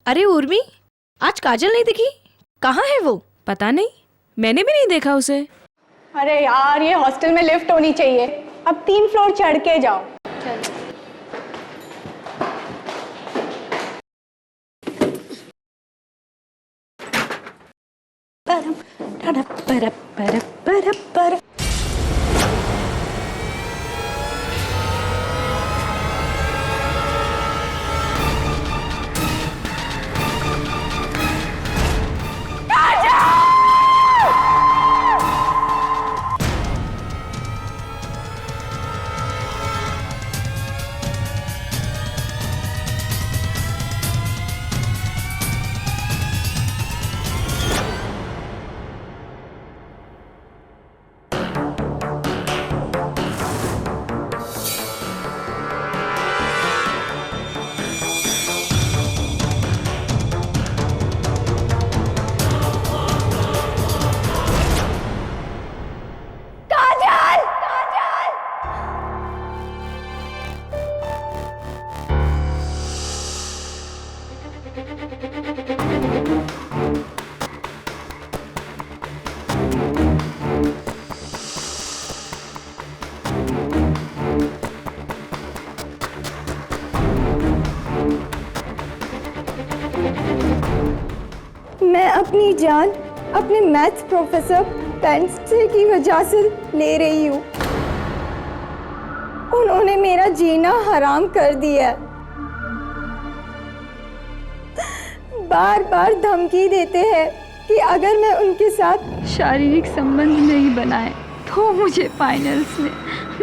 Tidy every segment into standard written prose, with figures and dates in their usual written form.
अरे उर्मी, आज काजल नहीं दिखी, कहाँ है वो? पता नहीं, मैंने भी नहीं देखा उसे। अरे यार, ये हॉस्टल में लिफ्ट होनी चाहिए। अब 3 फ्लोर चढ़ के जाओ। मैं अपनी जान अपने मैथ्स प्रोफेसर पेंसे की वजह से ले रही हूँ। उन्होंने मेरा जीना हराम कर दिया। बार बार धमकी देते हैं कि अगर मैं उनके साथ शारीरिक संबंध नहीं बनाए तो मुझे फाइनल्स में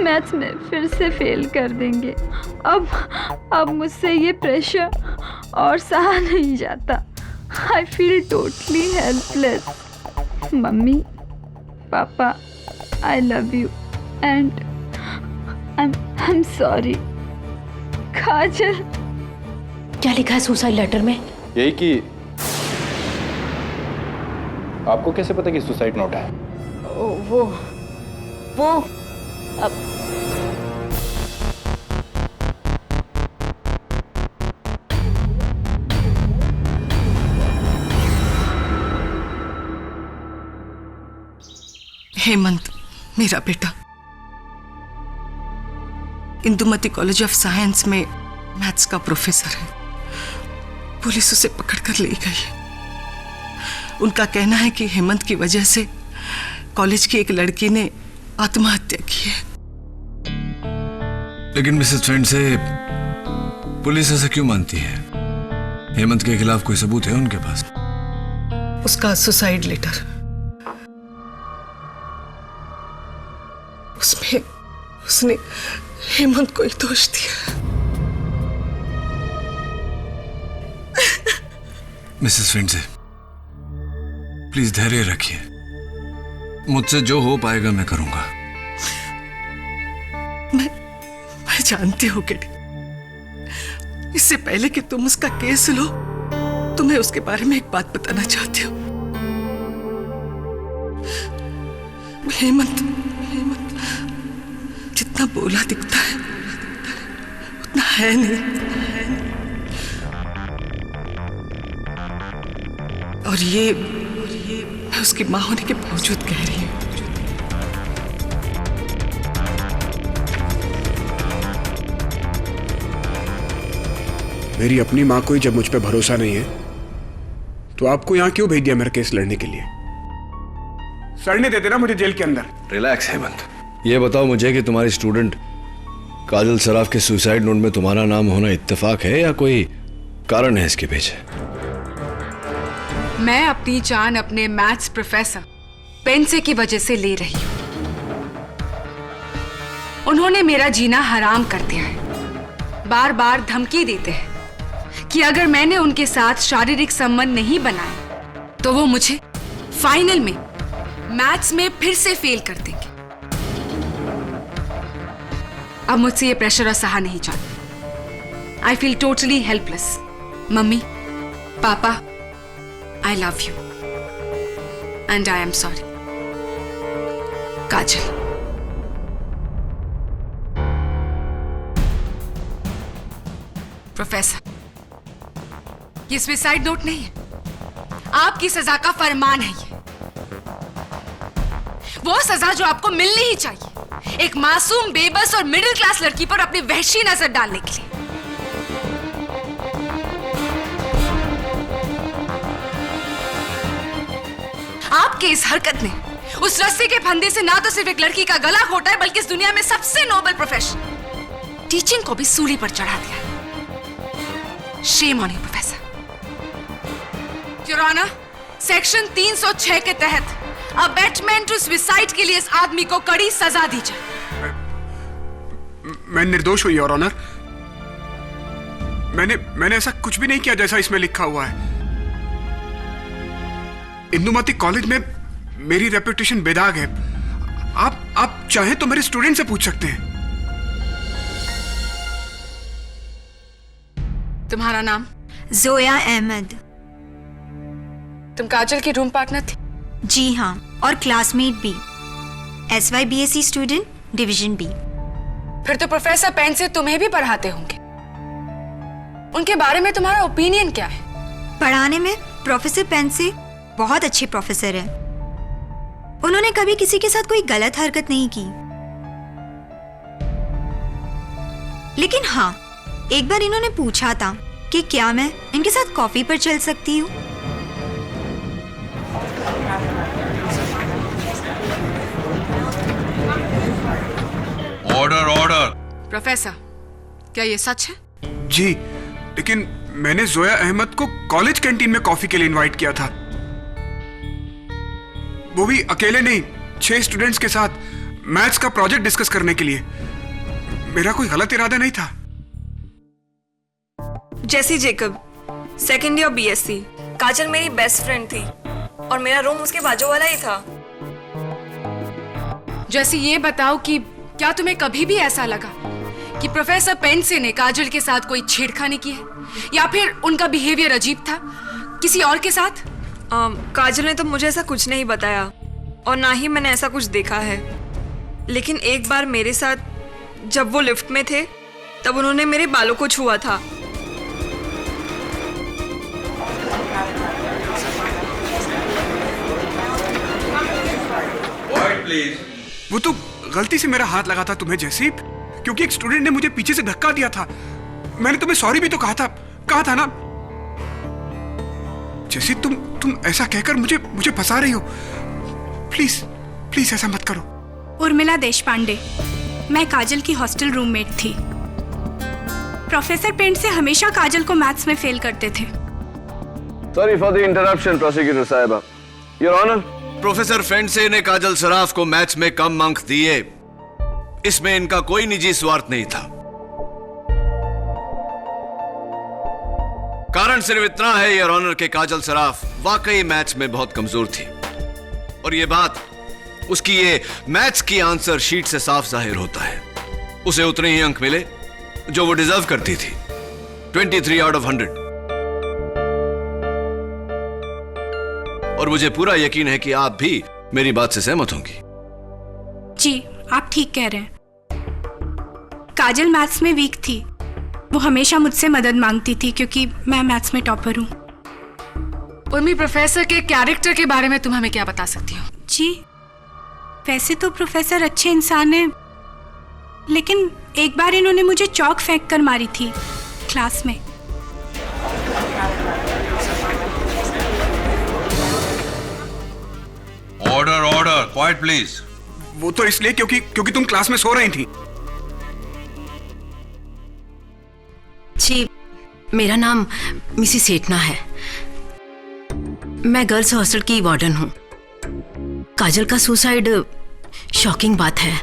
मैथ्स में फिर से फेल कर देंगे। अब मुझसे ये प्रेशर और सहा नहीं जाता। I feel totally helpless. Mummy, पापा, I love you and I'm sorry. काजल। क्या लिखा है सुसाइड लेटर में? यही कि आपको कैसे पता कि सुसाइड नोट है? वो अब हेमंत मेरा बेटा इंदुमती कॉलेज ऑफ साइंस में मैथ्स का प्रोफेसर है। पुलिस उसे पकड़कर ले गई है। उनका कहना है कि हेमंत की वजह से कॉलेज की एक लड़की ने आत्महत्या की है। लेकिन मिसेस फ्रेंड से पुलिस ऐसा क्यों मानती है? हेमंत के खिलाफ कोई सबूत है उनके पास? उसका सुसाइड लेटर, उसमें उसने हेमंत को ही दोष दिया। मिसेस फ्रेंड से प्लीज धैर्य रखिए। मुझसे जो हो पाएगा मैं करूंगा। मैं जानती हूँ कि इससे पहले कि तुम उसका केस लो, तुम्हें उसके बारे में एक बात बताना चाहती हूँ। हेमंत जितना बोला दिखता है उतना है नहीं। और ये मैं उसकी मां होने के बावजूद कह रही हूँ। मेरी अपनी मां को ही जब मुझ पे भरोसा नहीं है तो आपको यहां क्यों भेज दिया मेरा केस लड़ने के लिए? सड़ने देते ना मुझे जेल के अंदर। रिलैक्स हेमंत, ये बताओ मुझे कि तुम्हारी स्टूडेंट काजल सराफ के सुसाइड नोट में तुम्हारा नाम होना इत्तेफाक है या कोई कारण है इसके पीछे? मैं अपनी जान अपने मैथ्स प्रोफेसर पेंसे की वजह से ले रही हूं। उन्होंने मेरा जीना हराम कर दिया है। बार बार धमकी देते हैं कि अगर मैंने उनके साथ शारीरिक संबंध नहीं बनाए तो वो मुझे फाइनल में मैथ्स में फिर से फेल कर देंगे। अब मुझसे ये प्रेशर और सहा नहीं जाता। I feel totally helpless. Mummy, papa, I love you and I am sorry. Kajal. Professor, ये सुसाइड नोट नहीं है, आपकी सजा का फरमान है ये। वो सजा जो आपको मिलनी ही चाहिए एक मासूम, बेबस और मिडिल क्लास लड़की पर अपनी वहशी नजर डालने के लिए। आपके इस हरकत ने उस रस्सी के फंदे से ना तो सिर्फ एक लड़की का गला घोटा है, बल्कि इस दुनिया में सबसे नोबल प्रोफेशन टीचिंग को भी सूली पर चढ़ा दिया है। Shame on you professor. Your honour, section 306 के तहत अबेटमेंट टू सुसाइड के लिए इस आदमी को कड़ी सजा दी जाए। मैं निर्दोष हूं योर ऑनर। मैंने ऐसा कुछ भी नहीं किया जैसा इसमें लिखा हुआ है। इंदुमती कॉलेज में मेरी रेपुटेशन बेदाग है। आप चाहें तो मेरे स्टूडेंट से पूछ सकते हैं। तुम्हारा नाम? जोया अहमद। तुम काजल की रूम पार्टनर थी? जी हाँ, और क्लासमेट भी। SYBSE student, division B. फिर तो प्रोफेसर पेन से तुम्हें भी पढ़ाते होंगे। उनके बारे में तुम्हारा ओपिनियन क्या है? पढ़ाने में प्रोफेसर पेन से बहुत अच्छे प्रोफेसर हैं। उन्होंने कभी किसी के साथ कोई गलत हरकत नहीं की। लेकिन हाँ, एक बार इन्होंने पूछा था कि क्या मैं इनके साथ कॉफी पर चल सकती हूँ। Order order. प्रोफेसर, क्या ये सच है? जी, लेकिन मैंने जोया अहमद को कॉलेज कैंटीन में कॉफी के लिए इनवाइट किया था। वो भी अकेले नहीं, 6 स्टूडेंट्स के साथ मैथ्स का प्रोजेक्ट डिस्कस करने के लिए। मेरा कोई गलत इरादा नहीं था। जेसी जेकब, सेकेंड ईयर BSc। काजल मेरी बेस्ट फ्रेंड थी और मेरा रूम उसके बाजू वाला ही था। जैसे ये बताओ कि क्या तुम्हें कभी भी ऐसा लगा कि प्रोफेसर पेंसे ने काजल के साथ कोई छेड़खानी की है, या फिर उनका बिहेवियर अजीब था किसी और के साथ? काजल ने तो मुझे ऐसा कुछ नहीं बताया और ना ही मैंने ऐसा कुछ देखा है। लेकिन एक बार मेरे साथ जब वो लिफ्ट में थे तब उन्होंने मेरे बालों को छुआ था। वो तो गलती से मेरा हाथ लगा था तुम्हें जैसी, क्योंकि एक स्टूडेंट ने मुझे पीछे से धक्का दिया था। मैंने तुम्हें सॉरी भी तो कहा था ना। जैसी तुम ऐसा कहकर मुझे फंसा रही हो। प्लीज ऐसा मत करो। उर्मिला देशपांडे, मैं काजल की हॉस्टल रूममेट थी। प्रोफेसर पेंट से हमेशा काजल को मैथ्स में फेल करते थे। Sorry for the interruption prosecutor साहिबा। योर ऑनर, प्रोफेसर फेंडसे ने काजल सराफ को मैथ्स में कम अंक दिए, इसमें इनका कोई निजी स्वार्थ नहीं था। कारण सिर्फ इतना है योर ऑनर के काजल सराफ वाकई मैथ्स में बहुत कमजोर थी, और यह बात उसकी ये मैथ्स की आंसर शीट से साफ जाहिर होता है। उसे उतने ही अंक मिले जो वो डिजर्व करती थी, 23 आउट ऑफ 100। और मुझे पूरा यकीन है कि आप भी मेरी बात से सहमत होंगी। जी, आप ठीक कह रहे हैं। काजल मैथ्स में वीक थी। वो हमेशा मुझसे मदद मांगती थी क्योंकि मैं मैथ्स में टॉपर हूँ। उर्मी, प्रोफेसर के कैरेक्टर के बारे में तुम हमें क्या बता सकती हो? जी, वैसे तो प्रोफेसर अच्छे इंसान हैं, लेकिन एक बार इन्होंने मुझे चौक फेंक कर मारी थी क्लास में। Order order, quite please. वो तो इसलिए क्योंकि तुम क्लास में सो रही थी। जी, मेरा नाम मिसिस सेठना है। मैं गर्ल्स हॉस्टल की वार्डन हूँ। काजल का सुसाइड शॉकिंग बात है।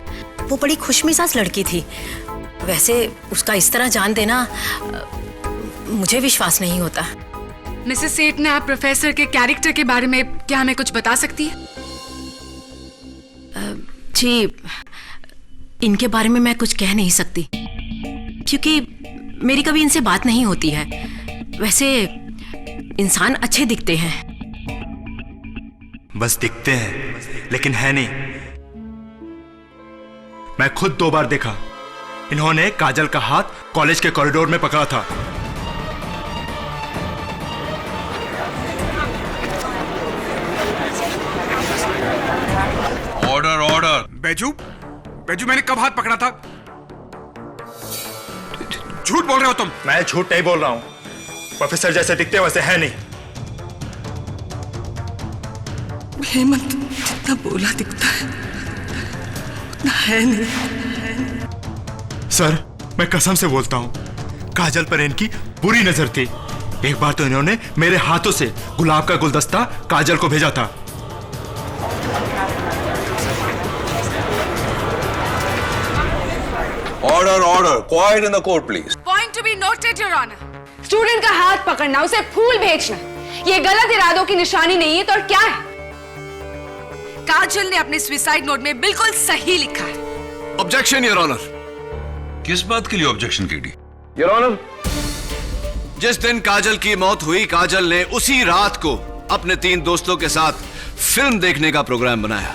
वो बड़ी खुशमिजाज लड़की थी। वैसे उसका इस तरह जान देना मुझे विश्वास नहीं होता। मिसेस सेठना, आप प्रोफेसर के कैरेक्टर के बारे में क्या हमें कुछ बता सकती है? जी, इनके बारे में मैं कुछ कह नहीं सकती क्योंकि मेरी कभी इनसे बात नहीं होती है। वैसे इंसान अच्छे दिखते हैं। बस दिखते हैं, लेकिन है नहीं। मैं खुद 2 बार देखा। इन्होंने काजल का हाथ कॉलेज के कॉरिडोर में पकड़ा था। ऑर्डर। बैजू, बैजू मैंने कब हाथ पकड़ा था? झूठ बोल रहे हो तुम। मैं झूठ नहीं बोल रहा हूं। प्रोफेसर जैसे दिखते हैं वैसे है नहीं। हेमंत जितना बोला दिखता है उतना है नहीं। सर, मैं कसम से बोलता हूं, काजल पर इनकी बुरी नजर थी। एक बार तो इन्होंने मेरे हाथों से गुलाब का गुलदस्ता काजल को भेजा था। Order order, quiet in the court please. Point to be noted your honour. Student का हाथ पकड़ना, उसे फूल भेजना, ये गलत इरादों की निशानी नहीं है तो और क्या है? काजल ने अपने सुसाइड नोट में बिल्कुल सही लिखा है। Objection your honour. किस बात के लिए ऑब्जेक्शन केडी? योर ऑनर, जिस दिन काजल की मौत हुई, काजल ने उसी रात को अपने 3 दोस्तों के साथ फिल्म देखने का प्रोग्राम बनाया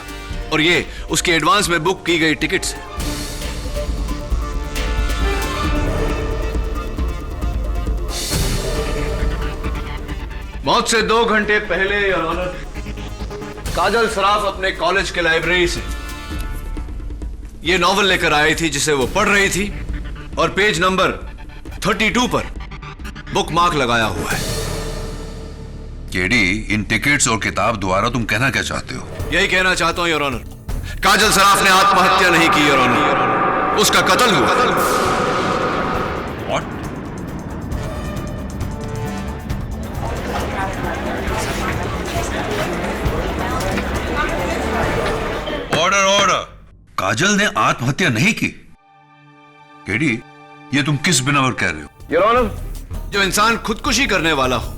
और ये उसके एडवांस में बुक की गई टिकट से। मौत से 2 घंटे पहले योर ऑनर, काजल सराफ अपने कॉलेज के लाइब्रेरी से ये नॉवल लेकर आई थी जिसे वो पढ़ रही थी और पेज नंबर 32 पर बुक मार्क लगाया हुआ है। केडी, इन टिकट्स और किताब द्वारा तुम कहना क्या चाहते हो? यही कहना चाहता हूं योर ऑनर, काजल सराफ ने आत्महत्या नहीं की योर ऑनर, उसका कत्ल हुआ। What? Order order. काजल ने आत्महत्या नहीं की? केडी, ये तुम किस बिना पर कह रहे हो? योर ऑनर, जो इंसान खुदकुशी करने वाला हो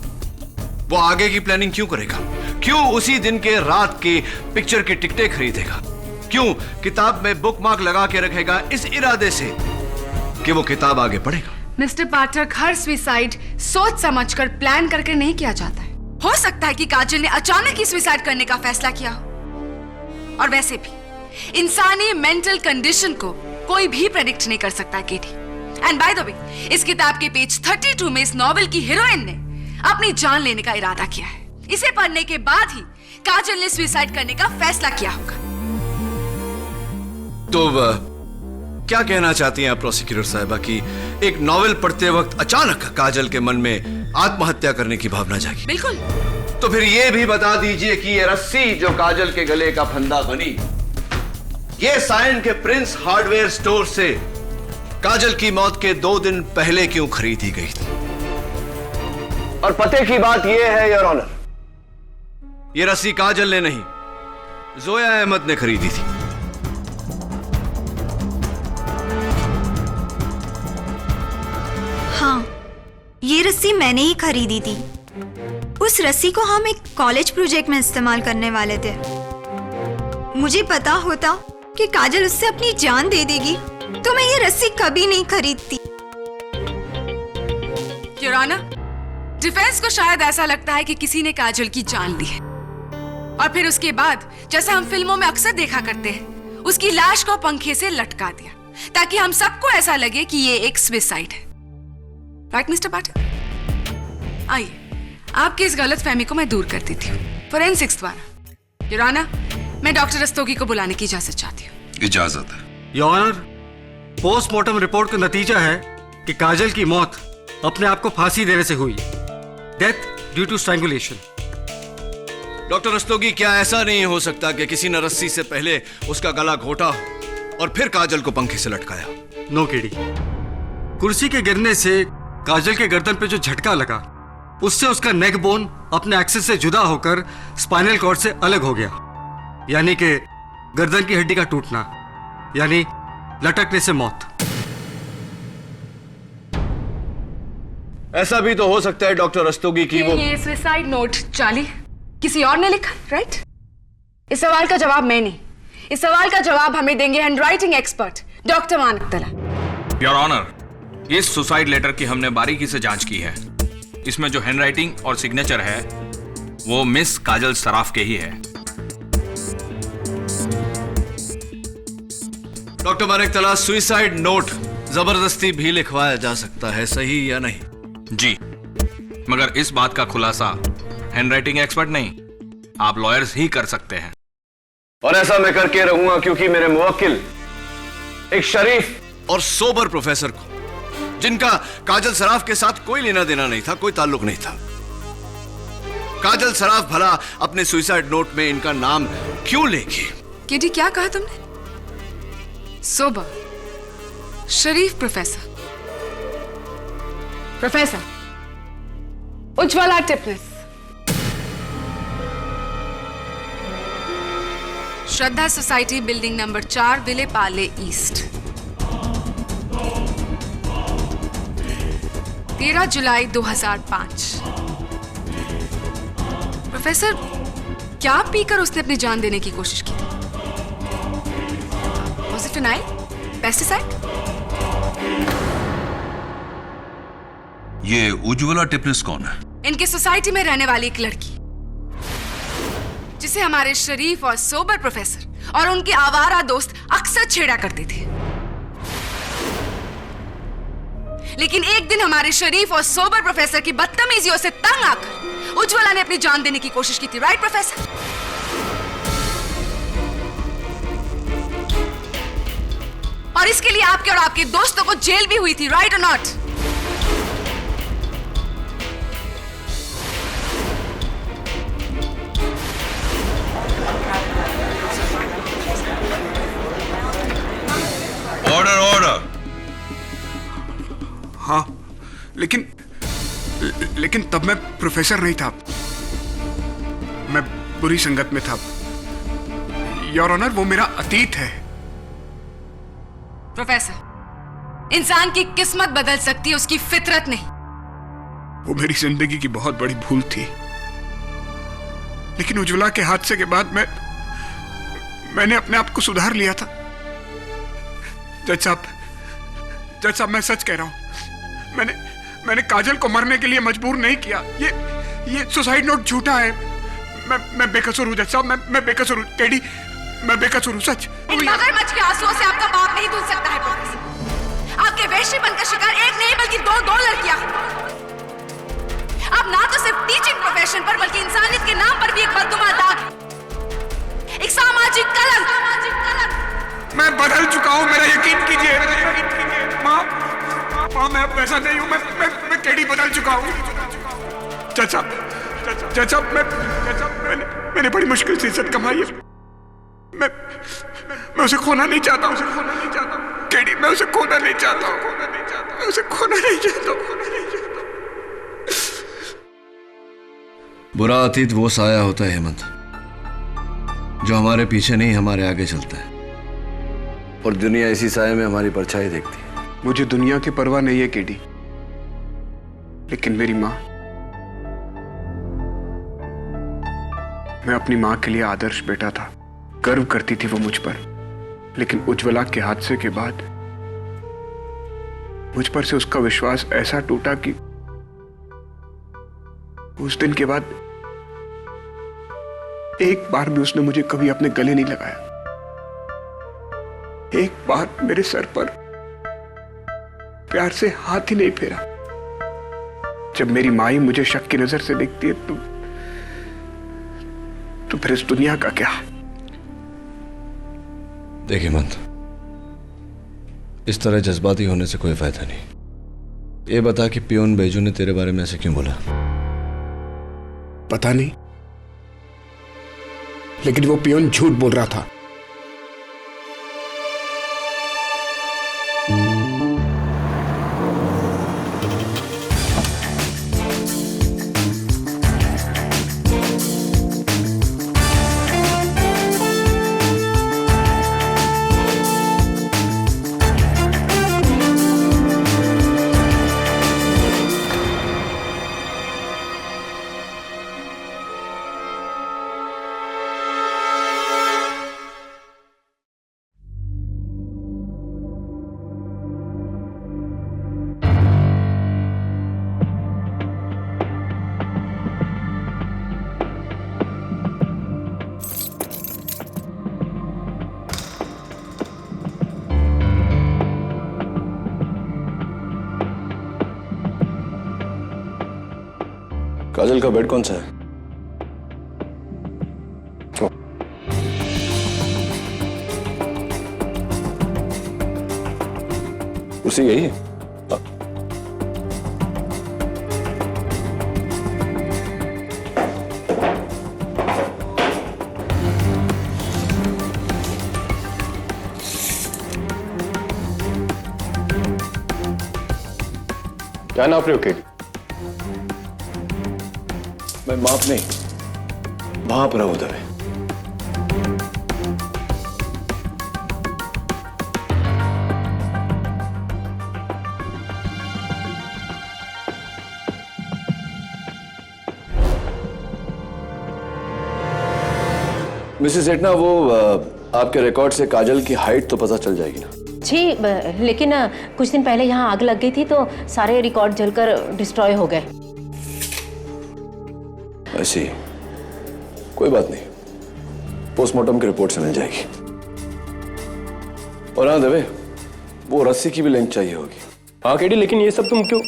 वो आगे की प्लानिंग क्यों करेगा? क्यों उसी दिन के रात की पिक्चर की टिकटें खरीदेगा? क्यों किताब में बुक मार्क लगा के रखेगा इस इरादे से कि वो किताब आगे पढ़ेगा? मिस्टर पाठक, हर सुसाइड सोच समझकर प्लान करके नहीं किया जाता है। हो सकता है कि काजल ने अचानक ही सुसाइड करने का फैसला किया हो। और वैसे भी इंसानी मेंटल कंडीशन को कोई भी प्रेडिक्ट नहीं कर सकता KD. And by the way, इस किताब के पेज 32 में इस नॉवेल की हीरोइन ने अपनी जान लेने का इरादा किया है। इसे पढ़ने के बाद ही काजल ने सुसाइड करने का फैसला किया होगा। तो क्या कहना चाहती हैं आप प्रोसिक्यूटर साहिबा कि एक नॉवेल पढ़ते वक्त अचानक काजल के मन में आत्महत्या करने की भावना जागी? बिल्कुल। तो फिर यह भी बता दीजिए कि ये रस्सी जो काजल के गले का फंदा बनी, ये साइन के प्रिंस हार्डवेयर स्टोर से काजल की मौत के 2 दिन पहले क्यों खरीदी गई थी? और पते की बात यह है योर ऑनर, ये रस्सी काजल ने नहीं, जोया अहमद ने खरीदी थी। हाँ, ये रस्सी मैंने ही खरीदी थी। उस रस्सी को हम एक कॉलेज प्रोजेक्ट में इस्तेमाल करने वाले थे। मुझे पता होता कि काजल उससे अपनी जान दे देगी तो मैं ये रस्सी कभी नहीं खरीदती। योर ऑनर, डिफेंस को शायद ऐसा लगता है कि किसी ने काजल की जान ली है और फिर उसके बाद, जैसा हम फिल्मों में अक्सर देखा करते हैं, उसकी लाश को पंखे से लटका दिया ताकि हम सबको ऐसा लगे कि ये एक सुसाइड है। राइट मिस्टर पाठक? आइए, आपकी इस गलतफहमी को मैं दूर कर देती हूँ फोरेंसिक्स द्वारा। योर ऑनर, मैं डॉक्टर रस्तोगी को बुलाने की इजाजत चाहती हूँ। इजाजत है। योर ऑनर, पोस्टमार्टम रिपोर्ट का नतीजा है कि काजल की मौत अपने आप को फांसी देने से हुई, death due to strangulation. Doctor Rastogi, क्या ऐसा नहीं हो सकता कि किसी ने रस्सी से पहले उसका गला घोटा हो और फिर काजल को पंखे से लटकाया? नो केडी, कुर्सी के गिरने से काजल के गर्दन पे जो झटका लगा, उससे उसका नेक बोन अपने एक्सिस से जुदा होकर स्पाइनल कॉर्ड से अलग हो गया, यानी कि गर्दन की हड्डी का टूटना, यानी लटकने से मौत। ऐसा भी तो हो सकता है डॉक्टर रस्तोगी की वो ये सुसाइड नोट चार्ली किसी और ने लिखा, राइट? इस सवाल का जवाब मैं नहीं, इस सवाल का जवाब हमें देंगे हैंडराइटिंग एक्सपर्ट डॉक्टर मानक तला। योर ऑनर, इस सुसाइड लेटर की हमने बारीकी से जांच की है। इसमें जो हैंडराइटिंग और सिग्नेचर है वो मिस काजल सराफ के ही है। डॉक्टर मानिक तला, सुसाइड नोट जबरदस्ती भी लिखवाया जा सकता है, सही या नहीं? जी, मगर इस बात का खुलासा हैंडराइटिंग एक्सपर्ट नहीं, आप लॉयर्स ही कर सकते हैं। और ऐसा मैं करके रहूंगा क्योंकि मेरे मुवक्किल एक शरीफ और सोबर प्रोफेसर को, जिनका काजल सराफ के साथ कोई लेना देना नहीं था, कोई ताल्लुक नहीं था, काजल सराफ भला अपने सुसाइड नोट में इनका नाम क्यों लेगी? केडी, क्या कहा तुमने? सोबर, शरीफ प्रोफेसर। प्रोफेसर उज्ज्वला टिपनेस, श्रद्धा society, building number 4, Vile Parle east, 13 जुलाई 2005। प्रोफेसर, क्या पीकर उसने अपनी जान देने की कोशिश की थी? Was it phenyl? पेस्टिसाइड? ये उज्ज्वला टिपनेस कौन है? इनके सोसाइटी में रहने वाली एक लड़की, जिसे हमारे शरीफ और सोबर प्रोफेसर और उनके आवारा दोस्त अक्सर छेड़ा करते थे। लेकिन एक दिन हमारे शरीफ और सोबर प्रोफेसर की बदतमीजियों से तंग आकर उज्ज्वला ने अपनी जान देने की कोशिश की थी। Right professor? और इसके लिए आपके और आपके दोस्तों को जेल भी हुई थी। राइट और नॉट? Order order. हाँ, लेकिन तब मैं प्रोफेसर नहीं था, मैं बुरी संगत में था। योर ऑनर, वो मेरा अतीत है। प्रोफेसर, इंसान की किस्मत बदल सकती है, उसकी फितरत नहीं। वो मेरी जिंदगी की बहुत बड़ी भूल थी, लेकिन उज्ज्वला के हादसे के बाद मैंने अपने आप को सुधार लिया था। जज साहब, मैं सच कह रहा हूं। मैंने काजल को मरने के लिए मजबूर नहीं किया। ये सुसाइड नोट झूठा है। मैं बेकसूर हूं जज साहब, मैं बेकसूर हूं। केडी, मैं बेकसूर हूं, सच। इन मगरमच्छ के आंसुओं से आपका बाप नहीं धुल सकता है प्रोफेसर। आपके वेश्यपन का शिकार एक नहीं बल्कि दो लड़कियां। आप ना तो सिर्फ टीचिंग प्रोफेशन पर बल्कि इंसानियत के नाम पर भी एक बददुमा दाग, एक सामाजिक कलंक। मैं बदल चुका हूं, मेरा यकीन कीजिए। माँ, मैं अब वैसा नहीं हूं। मैं केडी बदल चुका हूं। जज साहब, मैंने बड़ी मुश्किल से इज्जत कमाई है। मैं उसे खोना नहीं चाहता हूं। केडी, मैं उसे खोना नहीं चाहता हूं। मैं उसे खोना नहीं चाहता हूं। बुरा अतीत वो साया होता है हेमंत, जो हमारे पीछे नहीं हमारे आगे चलता है, और दुनिया इसी साये में हमारी परछाई देखती है। मुझे दुनिया की परवाह नहीं है केडी, लेकिन मेरी माँ, मैं अपनी माँ के लिए आदर्श बेटा था। गर्व करती थी वो मुझ पर, लेकिन उज्ज्वला के हादसे के बाद मुझ पर से उसका विश्वास ऐसा टूटा कि उस दिन के बाद एक बार भी उसने मुझे कभी अपने गले नहीं लगाया। एक बार मेरे सर पर प्यार से हाथ ही नहीं फेरा। जब मेरी माँ ही मुझे शक की नजर से देखती है तो फिर इस दुनिया का क्या? देखिए हेमंत, इस तरह जज्बाती होने से कोई फायदा नहीं। ये बता कि पियोन बैजू ने तेरे बारे में ऐसे क्यों बोला? पता नहीं, लेकिन वो पियोन झूठ बोल रहा था। काजल का बेड कौन सा है? कुर्सी यही है। क्या नाप रहे हो केटी? मैं माप नहीं, भाप रहा हूं दबे। मिसेस एटना, वो आपके रिकॉर्ड से काजल की हाइट तो पता चल जाएगी ना? जी, लेकिन कुछ दिन पहले यहाँ आग लग गई थी तो सारे रिकॉर्ड जलकर डिस्ट्रॉय हो गए। ऐसी कोई बात नहीं, पोस्टमार्टम की रिपोर्ट से मिल जाएगी। और हाँ दबे, वो रस्सी की भी लेंथ चाहिए होगी। हाँ केडी, लेकिन ये सब तुम क्यों?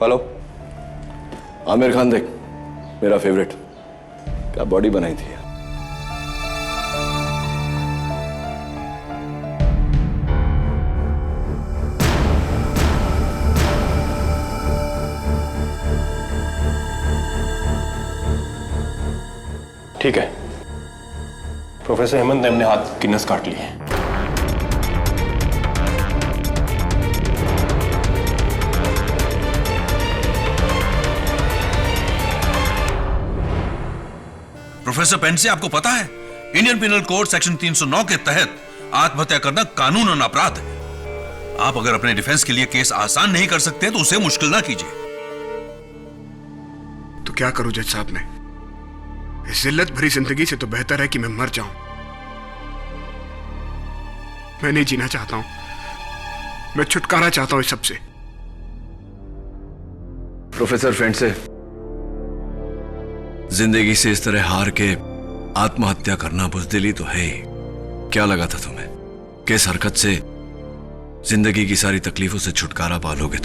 हेलो, आमिर खान देख, मेरा फेवरेट, क्या बॉडी बनाई थी यार। ठीक है, प्रोफेसर हेमंत ने अपने हाथ की नस काट ली है। प्रोफेसर पेंसी, आपको पता है इंडियन पिनल कोड सेक्शन 309 के तहत आत्महत्या करना कानूनन अपराध है। आप अगर अपने डिफेंस के लिए केस आसान नहीं कर सकते तो उसे मुश्किल ना कीजिए। तो क्या करूं जज साहब? मैं इस जिल्लत भरी जिंदगी से तो बेहतर है कि मैं मर जाऊं। मैं नहीं जीना चाहता हूं, मैं छुटकारा चाहता हूं इस सबसे। प्रोफेसर फ्रेंड से जिंदगी से इस तरह हार के आत्महत्या करना बुज़दिली तो है ही। क्या लगा था तुम्हें कि इस हरकत से जिंदगी की सारी तकलीफों से छुटकारा पालोगे?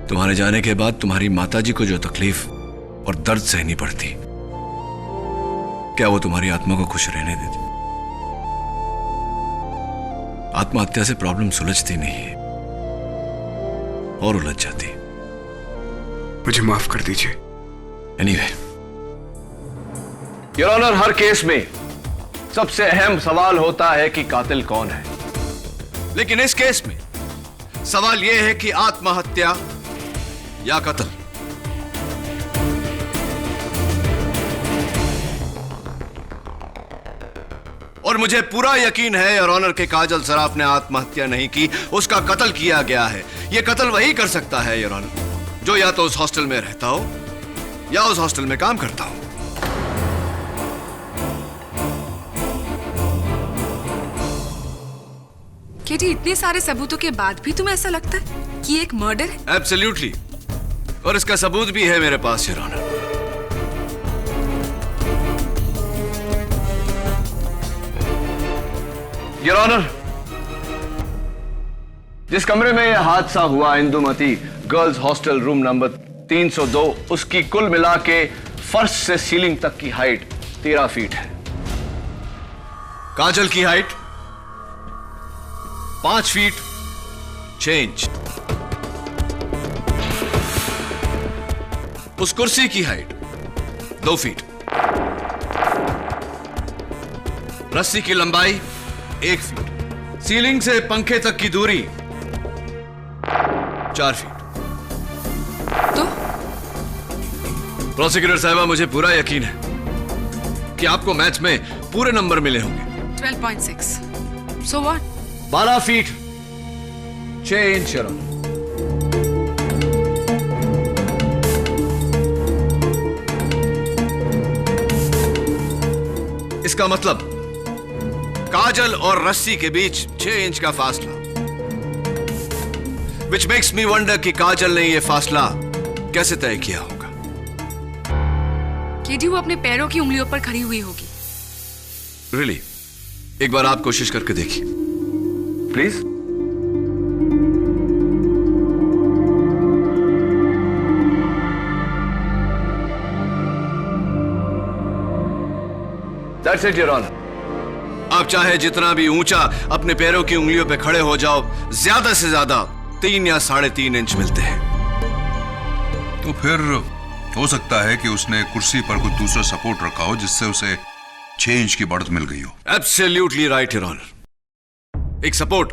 तुम्हारे जाने के बाद तुम्हारी माताजी को जो तकलीफ और दर्द सहनी पड़ती, क्या वो तुम्हारी आत्मा को खुश रहने देती? आत्महत्या से प्रॉब्लम सुलझती नहीं है और उलझ जाती। मुझे माफ कर दीजिए। एनीवे, योर ऑनर, हर केस में सबसे अहम सवाल होता है कि कातिल कौन है। लेकिन इस केस में सवाल यह है कि आत्महत्या या कत्ल। और मुझे पूरा यकीन है योर ऑनर के काजल सराफ ने आत्महत्या नहीं की, उसका कत्ल किया गया है। यह कत्ल वही कर सकता है योर ऑनर जो या तो उस हॉस्टल में रहता हो या उस हॉस्टल में काम करता हो। केटी, इतने सारे सबूतों के बाद भी तुम्हें ऐसा लगता है कि एक मर्डर है? एब्सोल्युटली, और इसका सबूत भी है मेरे पास योर ऑनर। योर ऑनर, जिस कमरे में यह हादसा हुआ, Indumati girls hostel room number 302, उसकी कुल मिला के फर्श से सीलिंग तक की हाइट 13 फीट है। काजल की हाइट 5 फीट 6 इंच। उस कुर्सी की हाइट 2 फीट। रस्सी की लंबाई 1 फीट। सीलिंग से पंखे तक की दूरी 4 फीट। तो प्रोसिक्यूटर साहिबा, मुझे पूरा यकीन है कि आपको मैच में पूरे नंबर मिले होंगे। 12.6। So what? 12 feet 6 inch. इसका मतलब काजल और रस्सी के बीच 6 इंच का फासला। Which makes me wonder कि काजल ने यह फासला कैसे तय किया होगा। केडी, वो अपने पैरों की उंगलियों पर खड़ी हुई होगी। Really? एक बार आप कोशिश करके देखिए please. That's it, Your Honor. आप चाहे जितना भी ऊंचा अपने पैरों की उंगलियों पे खड़े हो जाओ, ज्यादा से ज्यादा 3 या 3.5 इंच मिलते हैं। तो फिर हो सकता है कि उसने कुर्सी पर कोई दूसरा सपोर्ट रखा हो जिससे उसे 6 इंच की बढ़त मिल गई हो। Absolutely right your honour. एक सपोर्ट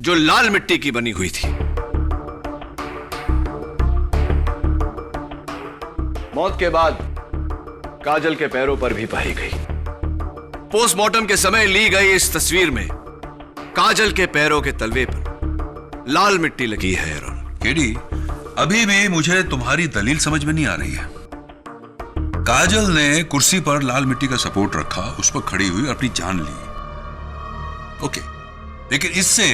जो लाल मिट्टी की बनी हुई थी। मौत के बाद काजल के पैरों पर भी पाई गई। पोस्टमार्टम के समय ली गई इस तस्वीर में काजल के पैरों के तलवे पर लाल मिट्टी लगी है। केडी, अभी भी मुझे तुम्हारी दलील समझ में नहीं आ रही है। काजल ने कुर्सी पर लाल मिट्टी का सपोर्ट रखा, उस पर खड़ी हुई और अपनी जान ली। ओके, लेकिन इससे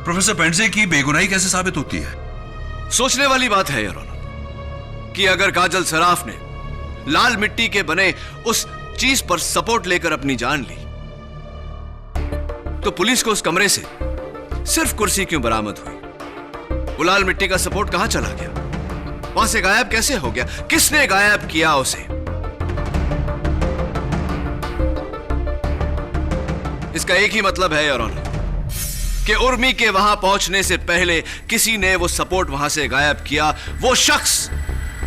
प्रोफेसर पेंडसे की बेगुनाही कैसे साबित होती है? सोचने वाली बात है योर ऑनर कि अगर काजल सराफ ने लाल मिट्टी के बने उस चीज पर सपोर्ट लेकर अपनी जान ली, तो पुलिस को उस कमरे से सिर्फ कुर्सी क्यों बरामद हुई? वो लाल मिट्टी का सपोर्ट कहां चला गया? वहां से गायब कैसे हो गया? किसने गायब किया उसे? इसका एक ही मतलब है योर ऑनर कि उर्मी के वहां पहुंचने से पहले किसी ने वो सपोर्ट वहां से गायब किया। वो शख्स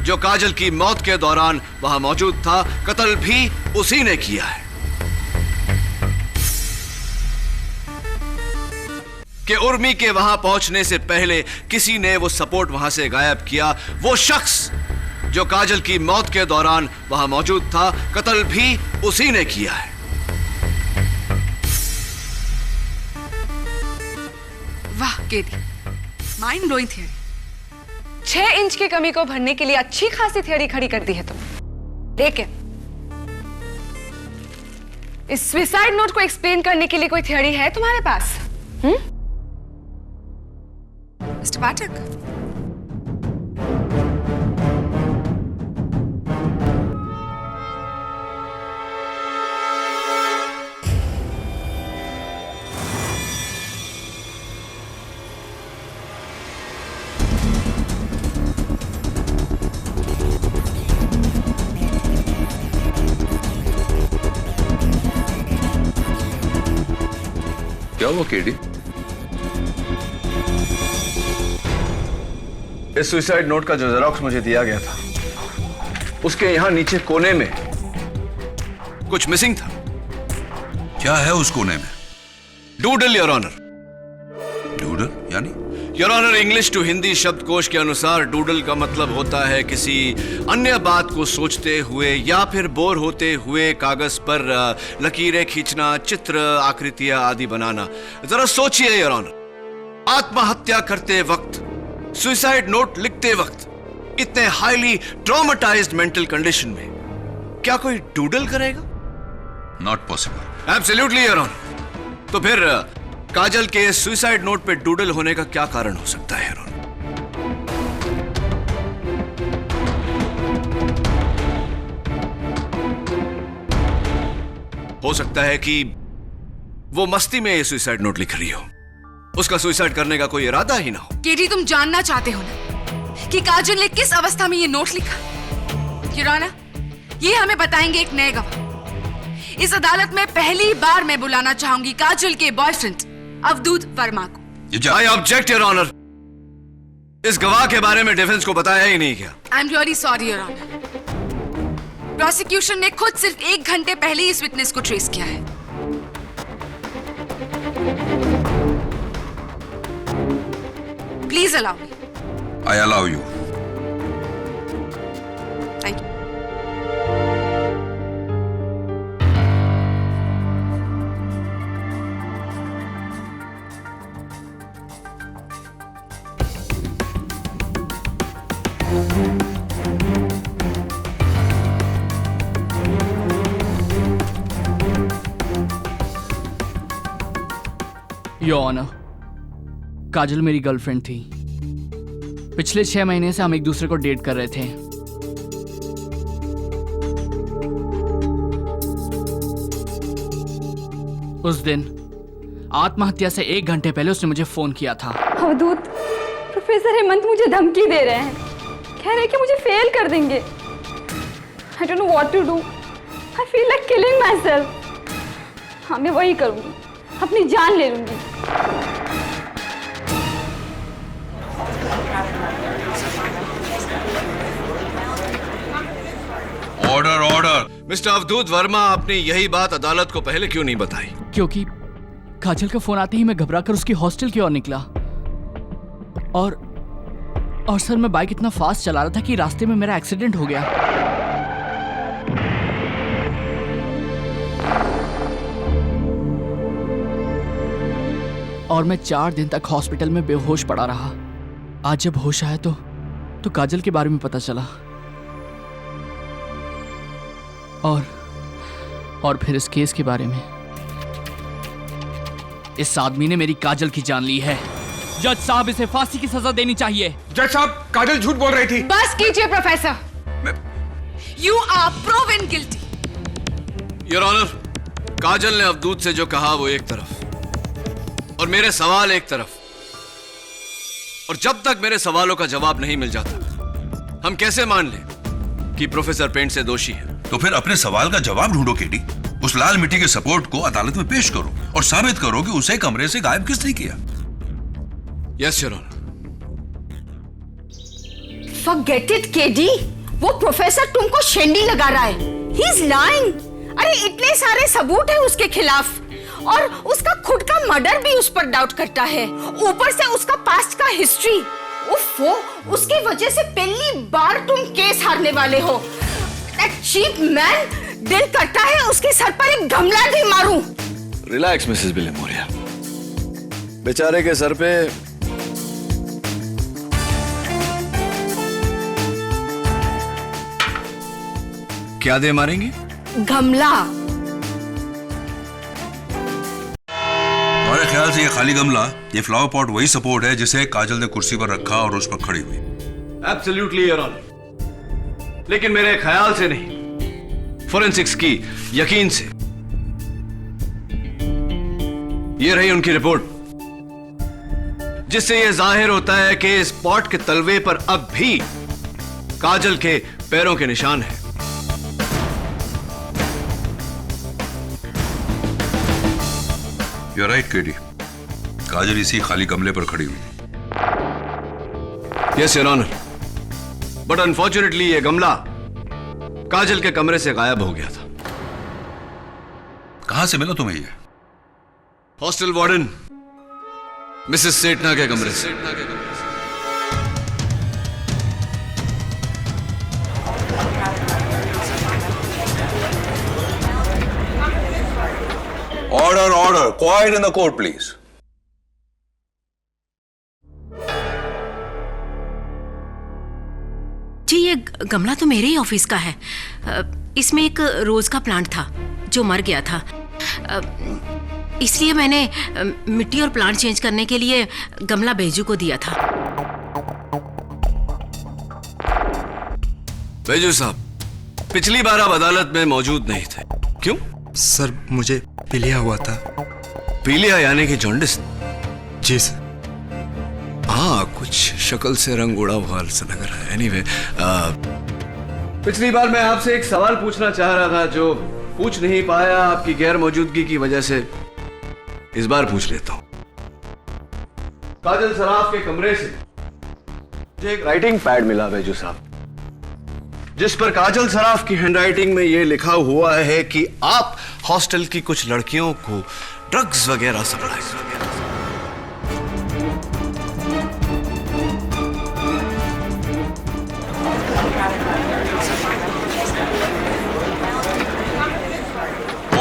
जो काजल की मौत के दौरान वहां मौजूद था, कत्ल भी उसी ने किया है। कि उर्मी के वहां पहुंचने से पहले किसी ने वो सपोर्ट वहां से गायब किया। वो शख्स जो काजल की मौत के दौरान वहां मौजूद था, कत्ल भी उसी ने किया है। वाह KD, mind blowing theory. 6 inch की कमी को भरने के लिए अच्छी खासी थियरी खड़ी कर दी है तुम। लेकिन इस सुसाइड नोट को एक्सप्लेन करने के लिए कोई थियरी है तुम्हारे पास? मिस्टर पाठक, क्या हुआ केडी? इस सुसाइड नोट का जो जेरॉक्स मुझे दिया गया था, उसके यहां नीचे कोने में कुछ मिसिंग था। क्या है उस कोने में? Doodle your honour. डूडल यानी? Your honour, English to Hindi शब्दकोश के अनुसार डूडल का मतलब होता है किसी अन्य बात को सोचते हुए या फिर बोर होते हुए कागज पर लकीरें खींचना, चित्र, आकृतियां आदि बनाना। जरा सोचिए योर ऑनर, आत्महत्या करते वक्त, सुसाइड नोट लिखते वक्त, इतने हाईली ट्रॉमेटाइज्ड मेंटल कंडीशन में क्या कोई डूडल करेगा? Not possible. Absolutely your honour. तो फिर काजल के सुसाइड नोट पे डूडल होने का क्या कारण हो सकता है योर ऑनर? हो सकता है कि वो मस्ती में ये सुसाइड नोट लिख रही हो, उसका सुसाइड करने का कोई इरादा ही ना हो। केडी, तुम जानना चाहते हो ना कि काजल ने किस अवस्था में ये नोट लिखा? योर ऑनर, ये हमें बताएंगे एक नए गवाह। इस अदालत में पहली बार मैं बुलाना चाहूंगी काजल के बॉयफ्रेंड अवधूत वर्मा को। I object your honour. इस गवाह के बारे में डिफेंस को बताया ही नहीं क्या? I am really sorry your honour. Prosecution ने खुद सिर्फ 1 घंटे पहले इस विटनेस को ट्रेस किया है। Please allow me. I allow you. Thank you. Your honour, Kajal मेरी गर्लफ्रेंड थी। पिछले 6 महीने से हम एक दूसरे को डेट कर रहे थे। उस दिन आत्महत्या से 1 घंटे पहले उसने मुझे फोन किया था। अवधूत, प्रोफेसर हेमंत मुझे धमकी दे रहे हैं। कह रहे हैं कि मुझे फेल कर देंगे। I don't know what to do. I feel like killing myself. हाँ, मैं वही करूँगी, अपनी जान ले लूँगी। Order order. मिस्टर अवधूत वर्मा, आपने यही बात अदालत को पहले क्यों नहीं बताई? क्योंकि काजल का फोन आते ही मैं घबराकर उसकी हॉस्टल की ओर निकला और सर मैं बाइक इतना फास्ट चला रहा था कि रास्ते में मेरा एक्सीडेंट हो गया। और मैं 4 दिन तक हॉस्पिटल में बेहोश पड़ा रहा। आज जब होश आया तो काजल के बारे में पता चला और फिर इस केस के बारे में। इस आदमी ने मेरी काजल की जान ली है। जज साहब, इसे फांसी की सजा देनी चाहिए। जज साहब, काजल झूठ बोल रही थी। बस कीजिए professor. You are proven guilty. Your honour, Kajal ने अवधूत से जो कहा वो एक तरफ और मेरे सवाल एक तरफ, और जब तक मेरे सवालों का जवाब नहीं मिल जाता हम कैसे मान लें कि प्रोफेसर पेंट से दोषी है? तो फिर अपने सवाल का जवाब ढूंढो केडी। उस लाल मिट्टी के सपोर्ट को अदालत में पेश करो और साबित करो कि उसे कमरे से गायब किसने किया। Yes your honour. Forget it KD, वो प्रोफेसर तुमको शेंडी लगा रहा है। He is lying. अरे इतने सारे सबूत हैं उसके खिलाफ और उसका खुद का मर्डर भी उस पर डाउट करता है। ऊपर से उसका पास्ट का हिस्ट्री। उफ़ो, उसकी वजह से पहली बार तुम केस हारने वाले हो। दैट चीप मैन, दिल करता है उसके सर पर एक गमला भी मारूं। रिलैक्स मिसेस बिलेमोरिया, बेचारे के सर पे क्या दे मारेंगे? गमला। हमारे ख्याल से ये खाली गमला, ये फ्लावर पॉट वही सपोर्ट है जिसे काजल ने कुर्सी पर रखा और उस पर खड़ी हुई। एब्सोल्युटली योर ऑनर, लेकिन मेरे ख्याल से नहीं, फोरेंसिक्स की यकीन से। ये रही उनकी रिपोर्ट, जिससे यह जाहिर होता है कि इस पॉट के तलवे पर अब भी काजल के पैरों के निशान हैं। You're right, KD. काजल इसी खाली गमले पर खड़ी हुई। Yes your honour, but unfortunately ये गमला काजल के कमरे से गायब हो गया था। कहां से मिला तुम्हें ये? हॉस्टल वार्डन मिसेस सेठना के कमरे से। Order order, quiet in the court please. जी, ये गमला तो मेरे ही ऑफिस का है। इसमें एक रोज का प्लांट था जो मर गया था, इसलिए मैंने मिट्टी और प्लांट चेंज करने के लिए गमला बैजू को दिया था। बैजू साहब, पिछली बार आप अदालत में मौजूद नहीं थे, क्यों? सर, मुझे पीलिया हुआ था। पीलिया यानी कि जॉन्डिस? जी सर। हाँ, कुछ शक्ल से रंग उड़ा हुआ से लग रहा है। एनीवे, पिछली बार मैं आपसे एक सवाल पूछना चाह रहा था जो पूछ नहीं पाया आपकी गैर मौजूदगी की वजह से। इस बार पूछ लेता हूं। काजल सराफ के कमरे से मुझे एक राइटिंग पैड मिला बैजू साहब, जिस पर काजल सराफ की हैंडराइटिंग में यह लिखा हुआ है कि आप हॉस्टल की कुछ लड़कियों को ड्रग्स वगैरह supply.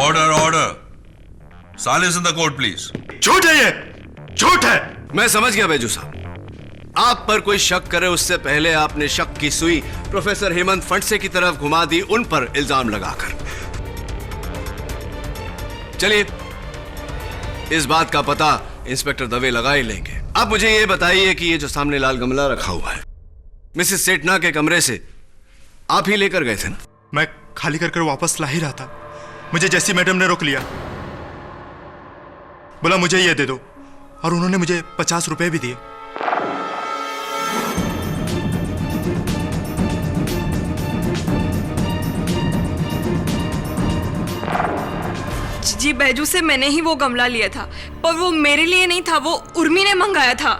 Order order, silence in the court please. झूठ है ये, झूठ है। मैं समझ गया बैजू साहब, आप पर कोई शक करे उससे पहले आपने शक की सुई प्रोफेसर हेमंत फंडसे की तरफ घुमा दी, उन पर इल्जाम लगाकर। चलिए, इस बात का पता इंस्पेक्टर दवे लगा ही लेंगे। अब मुझे यह बताइए कि ये जो सामने लाल गमला रखा हुआ है, मिसेस सेठना के कमरे से आप ही लेकर गए थे ना? मैं खाली कर वापस ला ही रहा था, मुझे जैसी मैडम ने रोक लिया। बोला मुझे ये दे दो, और उन्होंने मुझे 50 रुपए भी दिए। जी बैजू से मैंने ही वो गमला लिया था, पर वो मेरे लिए नहीं था, वो उर्मी ने मंगाया था।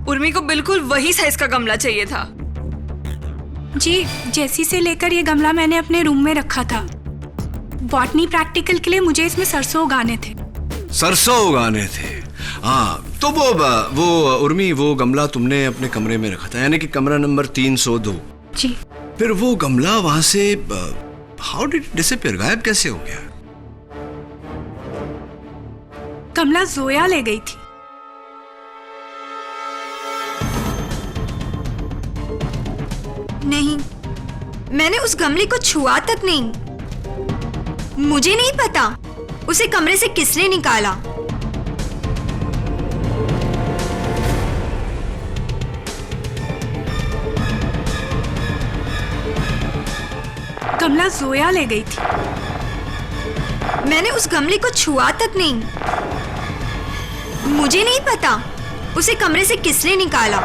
उर्मी को बिल्कुल वही साइज का गमला चाहिए था। जी, जैसी से लेकर ये गमला मैंने अपने रूम में रखा था। बॉटनी प्रैक्टिकल के लिए मुझे इसमें सरसों उगाने थे। सरसों उगाने थे? हाँ, तो वो उर्मी, वो गमला तुमने अपने कमरे में रखा था, यानी कि कमरा नंबर 302। जी। फिर वो गमला वहां से हाउ डिड डिसअपीयर, गायब कैसे हो गया? गमला जोया ले गई थी। नहीं, मैंने उस गमले को छुआ तक नहीं। मुझे नहीं पता उसे कमरे से किसने निकाला। गमला जोया ले गई थी। मैंने उस गमले को छुआ तक नहीं। मुझे नहीं पता उसे कमरे से किसने निकाला।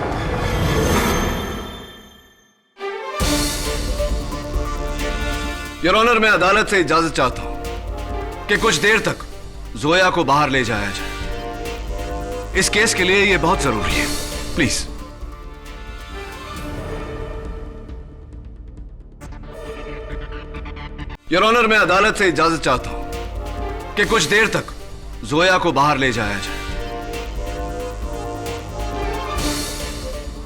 योर ऑनर, मैं अदालत से इजाजत चाहता हूं कि कुछ देर तक जोया को बाहर ले जाया जाए। इस केस के लिए यह बहुत जरूरी है, प्लीज। योर ऑनर, मैं अदालत से इजाजत चाहता हूं कि कुछ देर तक जोया को बाहर ले जाया जाए।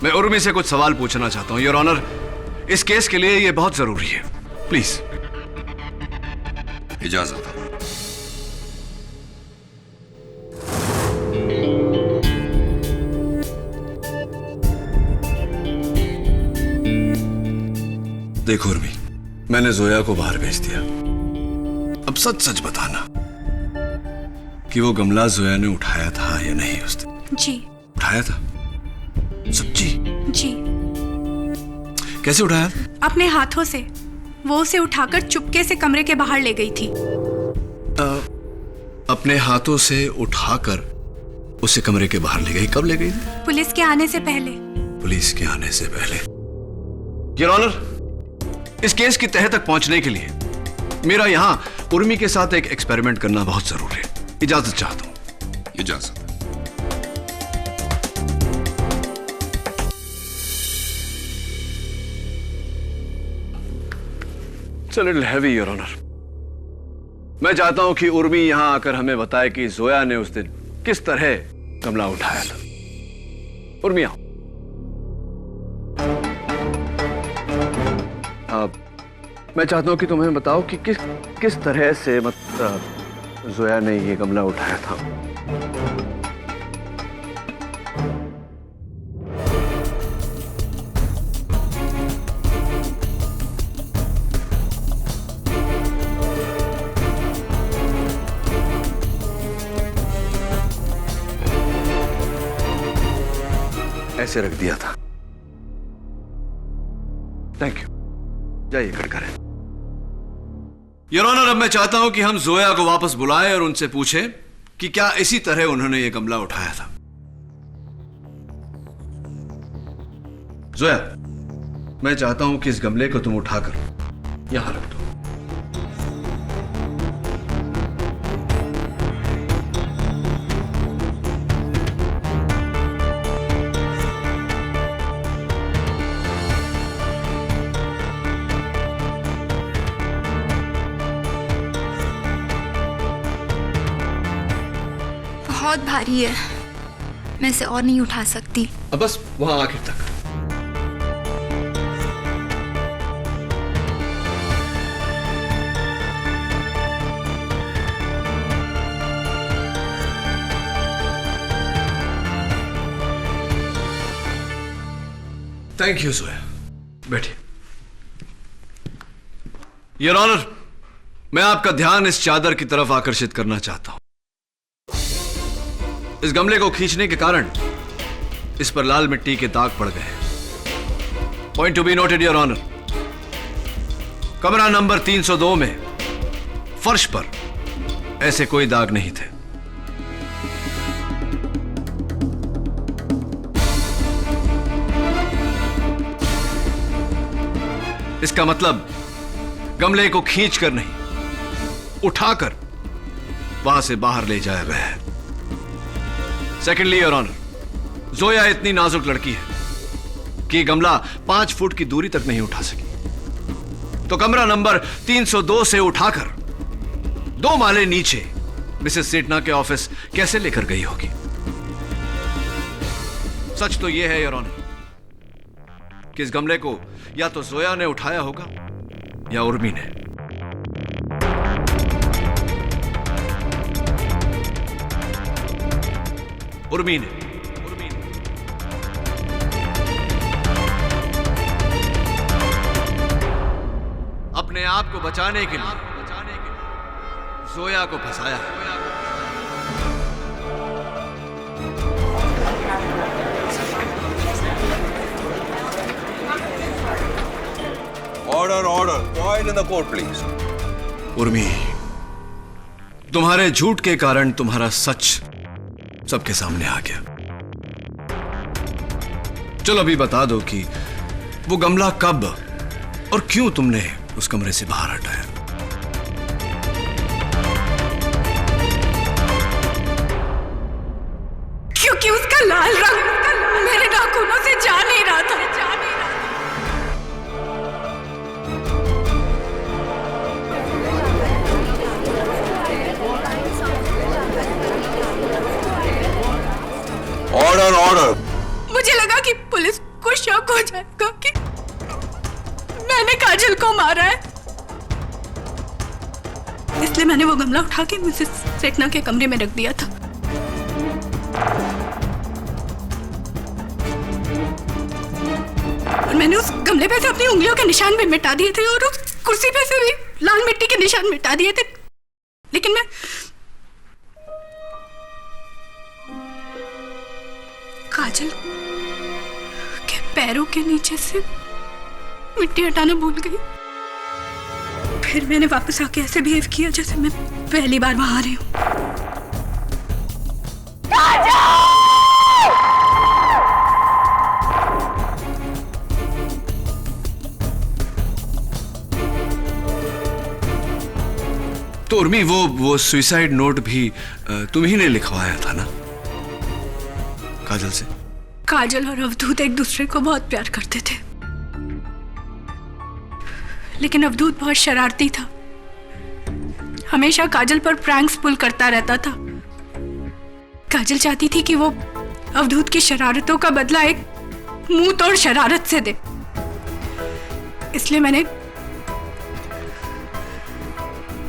मैं उर्मी से कुछ सवाल पूछना चाहता हूं। योर ऑनर, इस केस के लिए यह बहुत जरूरी है, प्लीज। इजाजत। देखो उर्मी, मैंने जोया को बाहर भेज दिया। अब सच सच बताना कि वो गमला जोया ने उठाया था या नहीं उस दिन? जी। उठाया था? सच्ची? जी। कैसे उठाया? अपने हाथों से। वो उसे उठाकर चुपके से कमरे के बाहर ले गई थी। अपने हाथों से उठाकर उसे कमरे के बाहर ले गई? कब ले गई? पुलिस के आने से पहले। पुलिस के आने से पहले। योर ऑनर, इस केस की तह तक पहुंचने के लिए मेरा यहां उर्मी के साथ एक एक्सपेरिमेंट करना बहुत जरूरी है। इजाजत चाहता हूं। इजाजत। It's a little heavy, Your Honor. मैं चाहता हूं कि उर्मी यहां आकर हमें बताए कि जोया ने उस दिन किस तरह गमला उठाया था। उर्मी आओ। मैं चाहता हूं कि तुम्हें बताओ कि किस तरह से जोया ने ये गमला उठाया था। ऐसे रख दिया था। Thank you. जाइए, कट करें। योर ऑनर, अब मैं चाहता हूं कि हम जोया को वापस बुलाएं और उनसे पूछें कि क्या इसी तरह उन्होंने यह गमला उठाया था। जोया, मैं चाहता हूं कि इस गमले को तुम उठाकर यहां रख दो। बहुत भारी है, मैं इसे और नहीं उठा सकती। अब बस वहां आखिर तक। थैंक यू जोया, बैठिए। योर ऑनर, मैं आपका ध्यान इस चादर की तरफ आकर्षित करना चाहता हूं। इस गमले को खींचने के कारण इस पर लाल मिट्टी के दाग पड़ गए। Point to be noted your honour, कमरा नंबर 302 में फर्श पर ऐसे कोई दाग नहीं थे। इसका मतलब गमले को खींचकर नहीं, उठाकर वहां से बाहर ले जाया गया है। सेकेंडली योर ऑनर, जोया इतनी नाजुक लड़की है कि गमला 5 फुट की दूरी तक नहीं उठा सकी, तो कमरा नंबर 302 से उठाकर 2 माले नीचे मिसेस सेठना के ऑफिस कैसे लेकर गई होगी? सच तो यह है योर ऑनर कि इस गमले को या तो जोया ने उठाया होगा या उर्मी ने। उर्मी ने। अपने आप को बचाने के लिए जोया को फंसाया है। Order order, quiet in the court please. Urmi, तुम्हारे झूठ के कारण तुम्हारा सच सबके सामने आ गया। चलो अभी बता दो कि वो गमला कब और क्यों तुमने उस कमरे से बाहर हटाया? क्योंकि उसका लाल रंग मेरे नाखूनों से जा नहीं रहा था। Order order. मुझे लगा कि पुलिस को शक हो जाएगा कि मैंने काजल को मारा है, इसलिए मैंने वो गमला उठा के मिसेस सेठना के कमरे में रख दिया था। और मैंने उस गमले पे से अपनी उंगलियों के निशान भी मिटा दिए थे और उस कुर्सी पे से भी लाल मिट्टी के निशान मिटा दिए थे, लेकिन मैं काजल के पैरों के नीचे से मिट्टी हटाना भूल गई। फिर मैंने वापस आके ऐसे बिहेव किया जैसे मैं पहली बार वहां आ रही हूं। तो उर्मी, वो सुसाइड नोट भी तुम ही ने लिखवाया था ना काजल से? काजल और अवधूत एक दूसरे को बहुत प्यार करते थे, लेकिन अवधूत बहुत शरारती था, हमेशा काजल पर प्रैंक्स पुल करता रहता था। काजल चाहती थी कि वो अवधूत की शरारतों का बदला एक मुंह तोड़ शरारत से दे, इसलिए मैंने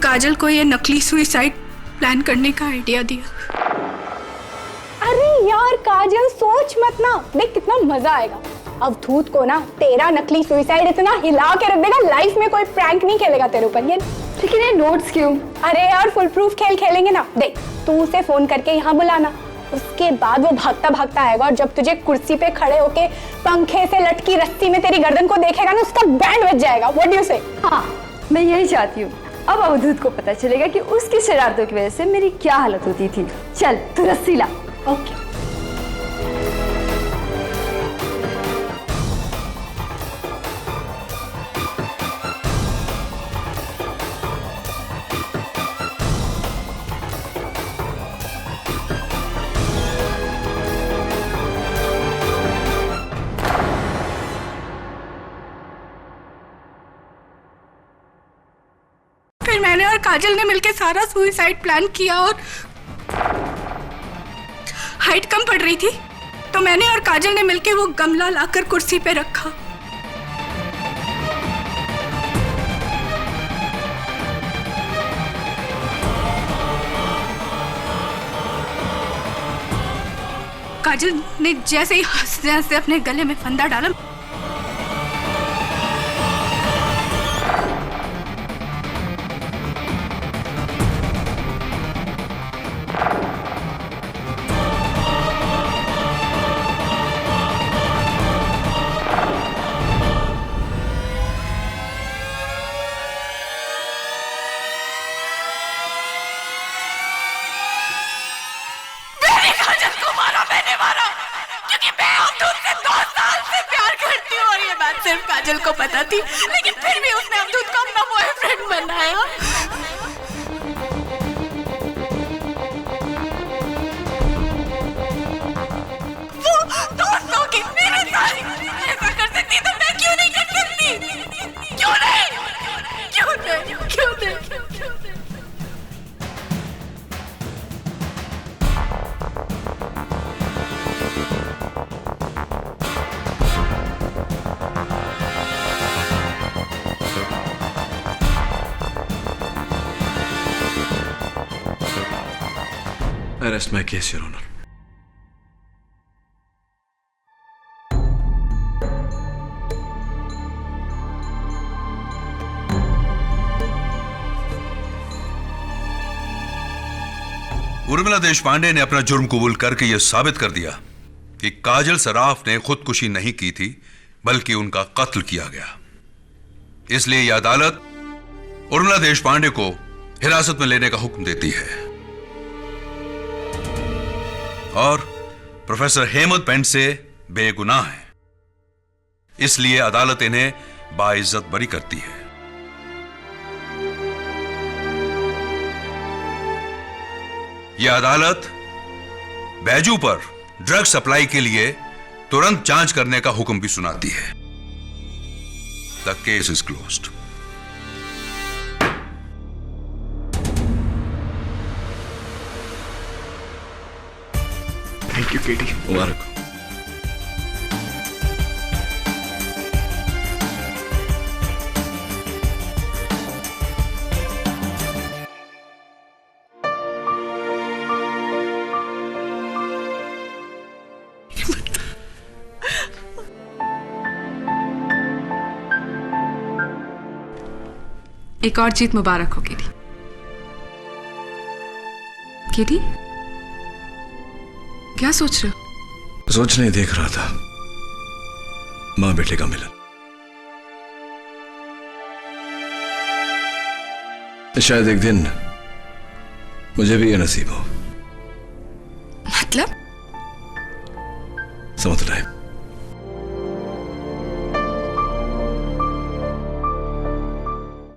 काजल को यह नकली सुसाइड प्लान करने का आइडिया दिया। अरे यार काजल, सोच मत ना, देख कितना मजा आएगा। अवधूत को ना तेरा नकली सुसाइड इतना हिला के रख देगा, लाइफ में कोई प्रैंक नहीं खेलेगा तेरे ऊपर। ये लेकिन ये नोट्स क्यों? अरे यार फुल प्रूफ खेल खेलेंगे ना। देख तू उसे फोन करके यहाँ बुलाना, उसके बाद वो भागता भागता आएगा और जब तुझे कुर्सी पे खड़े होके पंखे से लटकी रस्सी में तेरी गर्दन को देखेगा ना, उसका बैंड बज जाएगा। व्हाट डू यू से? हाँ, मैं यही चाहती हूँ। अब अवधूत को पता चलेगा कि उसकी शरारतों की वजह से मेरी क्या हालत होती थी। चल तू रस्सी ला। ओके। फिर मैंने और काजल ने मिलकर सारा सुसाइड प्लान किया और हाइट कम पड़ रही थी तो मैंने और काजल ने मिलकर वो गमला लाकर कुर्सी पे रखा। काजल ने जैसे ही हंसते हंसते अपने गले में फंदा डाला, सिर्फ काजल को पता थी, लेकिन फिर भी उसने अवधूत को अपना बॉयफ्रेंड बनाया। वो दोस्तों की मेरे साथ ऐसा कर सकती तो मैं क्यों नहीं कर सकती? क्यों नहीं? क्यों नहीं? क्यों नहीं? I rest my case, Your Honor. Urmila Deshpande ने अपना जुर्म कबूल करके यह साबित कर दिया कि काजल सराफ ने खुदकुशी नहीं की थी, बल्कि उनका कत्ल किया गया। इसलिए यह अदालत उर्मिला देशपांडे को हिरासत में लेने का हुक्म देती है और प्रोफेसर हेमंत पेंडसे बेगुनाह है, इसलिए अदालत इन्हें बाइज्जत बरी करती है। यह अदालत बैजू पर ड्रग सप्लाई के लिए तुरंत जांच करने का हुक्म भी सुनाती है। The case is closed. Thank you KT. मुबारक। एक और जीत मुबारक हो केटी। केटी, क्या सोच रहे हो? सोच नहीं, देख रहा था मां बेटे का मिलन। शायद एक दिन मुझे भी ये नसीब हो। मतलब? समझ रहे